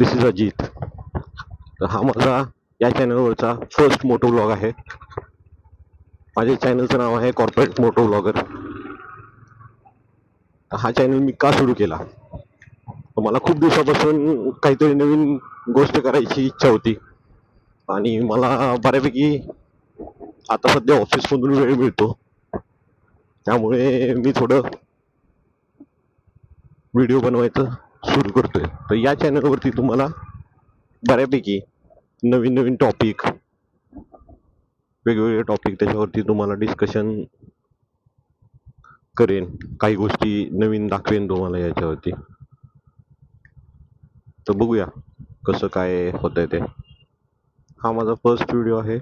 दिस is Ajit. तर हा माझा या चॅनलवरचा फर्स्ट मोटो ब्लॉग आहे. माझ्या चॅनलचं नाव आहे कॉर्पोरेट मोटो ब्लॉगर. हा चॅनल मी का सुरू केला, मला खूप दिवसापासून काहीतरी नवीन गोष्ट करायची इच्छा होती आणि मला बऱ्यापैकी आता सध्या ऑफिसमधून वेळ मिळतो, त्यामुळे मी थोडं व्हिडिओ बनवायचं सुरू करतोय. तर या चॅनलवरती तुम्हाला बऱ्यापैकी नवीन नवीन टॉपिक, वेगवेगळे टॉपिक त्याच्यावरती तुम्हाला डिस्कशन करेन, काही गोष्टी नवीन दाखवेन तुम्हाला याच्यावरती. तर बघूया कसं काय होतंय ते. हा माझा फर्स्ट व्हिडिओ आहे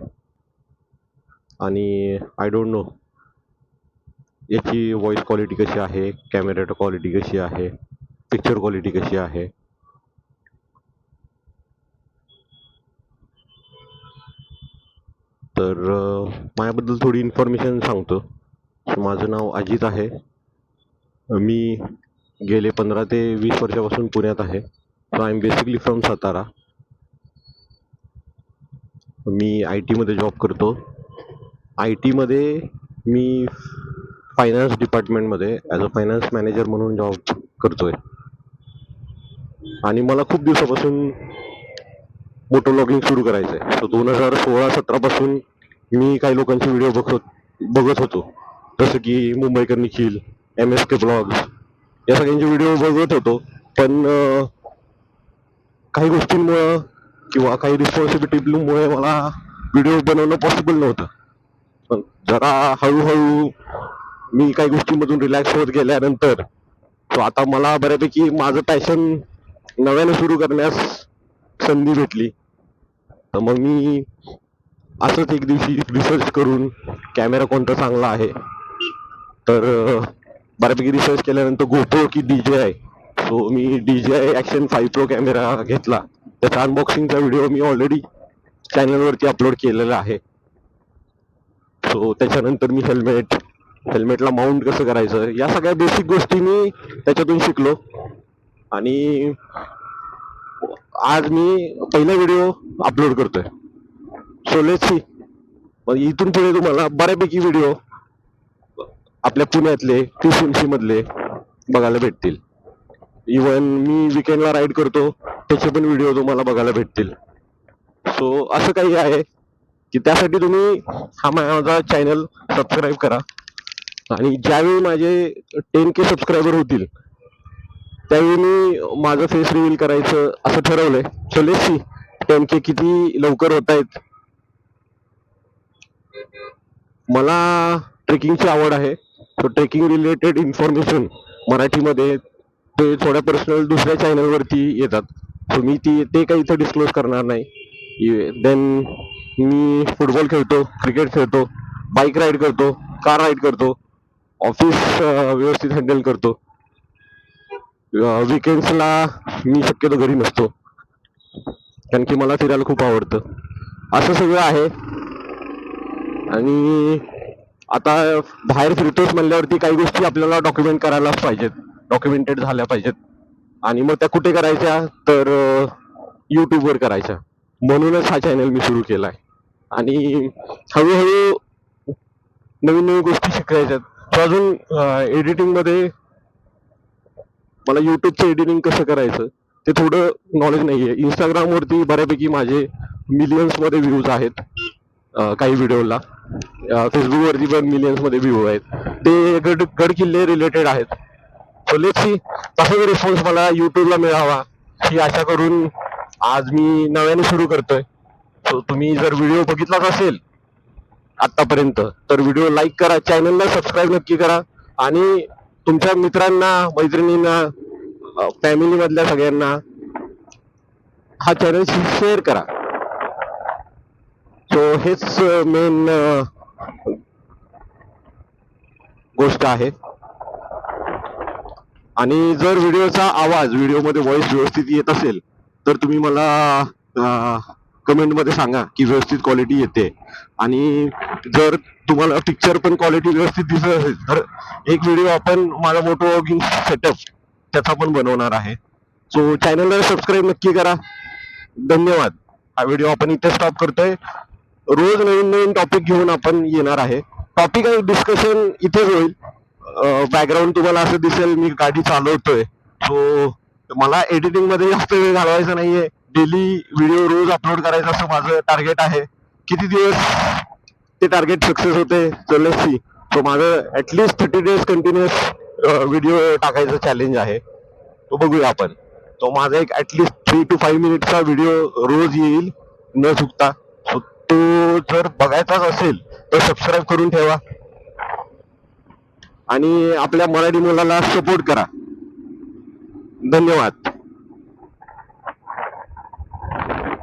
आणि आय डोंट नो याची व्हॉइस क्वालिटी कशी आहे, कॅमेरा क्वालिटी कशी आहे, पिक्चर क्वालिटी कशी आहे. तर माझ्याबद्दल थोडी इन्फॉर्मेशन सांगतो. माझं नाव अजित आहे. मी गेले 15 ते 20 वर्षापासून पुण्यात आहे. So I am basically from Satara. Me I टीमध्ये जॉब करतो. आय टीमध्ये मी फायनान्स डिपार्टमेंटमध्ये ॲज अ फायनान्स मॅनेजर म्हणून जॉब करतोय. आणि मला खूप दिवसापासून मोटो व्लॉगिंग सुरू करायचं आहे. सो 2016-17 पासून मी काही लोकांचे व्हिडिओ बघत होतो, जसं की मुंबईकर निखिल, MSK ब्लॉग्स, या सगळ्यांचे व्हिडिओ बघत होतो. पण काही गोष्टींमुळं किंवा काही रिस्पॉन्सिबिलिटीमुळे मला व्हिडिओ बनवणं पॉसिबल नव्हतं. पण जरा हळूहळू मी काही गोष्टींमधून रिलॅक्स होत गेल्यानंतर तो आता मला बऱ्यापैकी माझं पॅशन नव्यानं सुरू करण्यास संधी भेटली. तर मग मी असंच एक दिवशी रिसर्च करून कॅमेरा कोणता चांगला आहे, तर बऱ्यापैकी रिसर्च केल्यानंतर GoPro की DJI, सो मी DJI Action 5 Pro कॅमेरा घेतला. त्याचा अनबॉक्सिंगचा व्हिडिओ मी ऑलरेडी चॅनलवरती अपलोड केलेला आहे. सो त्याच्यानंतर मी हेल्मेटला माउंट कसं करायचं, या सगळ्या बेसिक गोष्टी मी त्याच्यातून शिकलो. आणि आज मी पहिला व्हिडिओ अपलोड करतोय. सो लेट्स सी, मग इथून पुढे तुम्हाला बऱ्यापैकी व्हिडिओ आपल्या पुण्यातले, TCMC मधले बघायला भेटतील. इवन मी विकेंडला राईड करतो त्याचे पण व्हिडिओ तुम्हाला बघायला भेटतील. सो असं काही आहे की त्यासाठी तुम्ही हा माझा चॅनल सबस्क्राईब करा. आणि ज्यावेळी माझे 10K सबस्क्रायबर होतील त्यावेळी मी माझं फेस रिव्हील करायचं असं ठरवलंय. सो लेट्स सी 10K किती लवकर होत आहेत. मला ट्रेकिंगची आवड आहे. सो ट्रेकिंग रिलेटेड इन्फॉर्मेशन मराठीमध्ये ते थोड्या पर्सनल दुसऱ्या चॅनलवरती येतात. सो मी ते काही इथं डिस्क्लोज करणार नाही. देन मी फुटबॉल खेळतो, क्रिकेट खेळतो, बाईक राईड करतो, कार राईड करतो, ऑफिस व्यवस्थित हँडल करतो. विकेंड्सला मी शक्यतो घरी नसतो, कारण की मला फिरायला खूप आवडतं. असं सगळं आहे. आणि आता बाहेर फिरतोच म्हणल्यावरती काही गोष्टी आपल्याला डॉक्युमेंट करायलाच पाहिजेत, डॉक्युमेंटेड झाल्या पाहिजेत. आणि मग त्या कुठे करायच्या, तर यूट्यूबवर करायच्या. म्हणूनच हा चॅनल मी सुरू केलाय. आणि हळूहळू नवीन नवीन गोष्टी शिकायच्यात. तर अजून एडिटिंगमध्ये मला युट्यूबचं एडिटिंग कसं करायचं ते थोडं नॉलेज नाहीये. इंस्टाग्रामवरती बऱ्यापैकी माझे मिलियन्समध्ये व्ह्यूज आहेत काही व्हिडिओला. फेसबुकवरती पण मिलियन्समध्ये व्ह्यू आहेत. ते गड किल्ले रिलेटेड आहेत. सो लेट्स सी तसा रिस्पॉन्स मला युट्यूबला मिळावा ही आशा करून आज मी नव्याने सुरू करतोय. सो तुम्ही जर व्हिडिओ बघितलाच असेल आतापर्यंत तर व्हिडिओ लाईक करा, चॅनलला सबस्क्राईब नक्की करा आणि तुमच्या मित्रांना, मैत्रिणींना, फॅमिली मधल्या सगळ्यांना हा चॅनल शेअर करा. सो हेच मेन गोष्ट आहे. आणि जर व्हिडिओचा आवाज, व्हिडिओमध्ये व्हॉइस व्यवस्थित येत असेल तर तुम्ही मला कमेंटमध्ये सांगा की व्यवस्थित क्वालिटी येते. आणि जर तुम्हाला पिक्चर पण क्वालिटी व्यवस्थित दिसत असेल तर एक व्हिडिओ आपण माझा मोटो व्लॉगिंग सेटअप त्याचा पण बनवणार आहे. सो चॅनलला सबस्क्राईब नक्की करा. धन्यवाद. हा व्हिडिओ आपण इथे स्टॉप करतोय. रोज नवीन नवीन टॉपिक घेऊन आपण येणार आहे. टॉपिक आणि डिस्कशन इथेच होईल. बॅकग्राऊंड तुम्हाला असं दिसेल मी गाडी चालवतोय. सो मला एडिटिंग मध्ये जास्त वेळ घालवायचा नाहीये. डेली व्हिडिओ रोज अपलोड करायचं असं माझं टार्गेट आहे. किती दिवस ते टार्गेट सक्सेस होते चल सी. सो माझं ऍटलिस्ट 30 डेज कंटिन्युअस व्हिडिओ टाकायचं चॅलेंज आहे. तो बघूया आपण. तो माझा एक ऍटलिस्ट 3 to 5 मिनिटचा व्हिडिओ रोज येईल न चुकता. सो तो जर बघायचाच असेल तर सबस्क्राईब करून ठेवा आणि आपल्या मराठी मुलाला सपोर्ट करा. धन्यवाद.